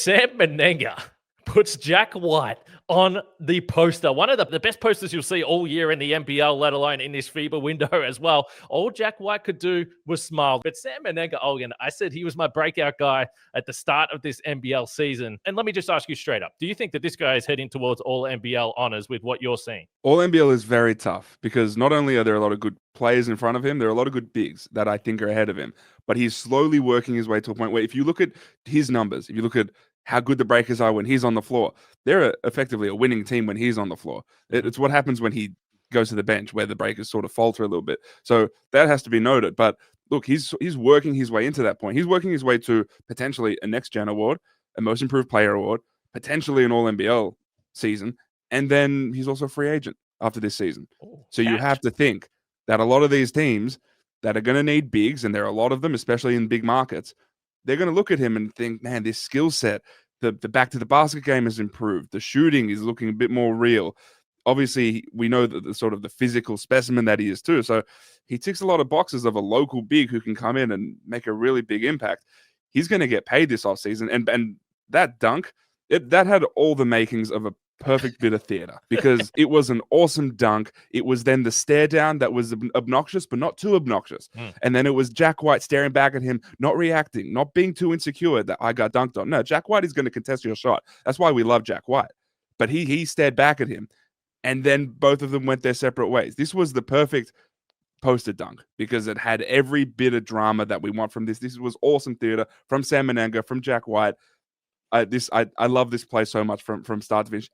Sam Mennenga puts Jack White on the poster. One of the best posters you'll see all year in the NBL, let alone in this FIBA window as well. All Jack White could do was smile. But Sam Mennenga Olgun, I said he was my breakout guy at the start of this NBL season. And let me just ask you straight up. Do you think that this guy is heading towards all NBL honors with what you're seeing? All NBL is very tough because not only are there a lot of good players in front of him, there are a lot of good bigs that I think are ahead of him. But he's slowly working his way to a point where if you look at his numbers, if you look at how good the breakers are when he's on the floor, they're effectively a winning team when he's on the floor. It's what happens when he goes to the bench where the breakers sort of falter a little bit. So that has to be noted. But look, he's working his way into that point. He's working his way to potentially a next gen award, a most improved player award, potentially an all NBL season. And then he's also a free agent after this season. So you have to think that a lot of these teams that are going to need bigs, and there are a lot of them, especially in big markets, they're going to look at him and think, man, this skill set, the back to the basket game has improved. The shooting is looking a bit more real. Obviously, we know that the sort of the physical specimen that he is too. So he ticks a lot of boxes of a local big who can come in and make a really big impact. He's going to get paid this offseason. And that dunk, that had all the makings of a perfect bit of theater because it was an awesome dunk. It was then the stare down that was obnoxious, but not too obnoxious. And then it was Jack White staring back at him, not reacting, not being too insecure that I got dunked on. No, Jack White is going to contest your shot. That's why we love Jack White. But he stared back at him, and then both of them went their separate ways. This was the perfect poster dunk because it had every bit of drama that we want from this. This was awesome theater from Sam Mennenga, from Jack White. I love this play so much from start to finish.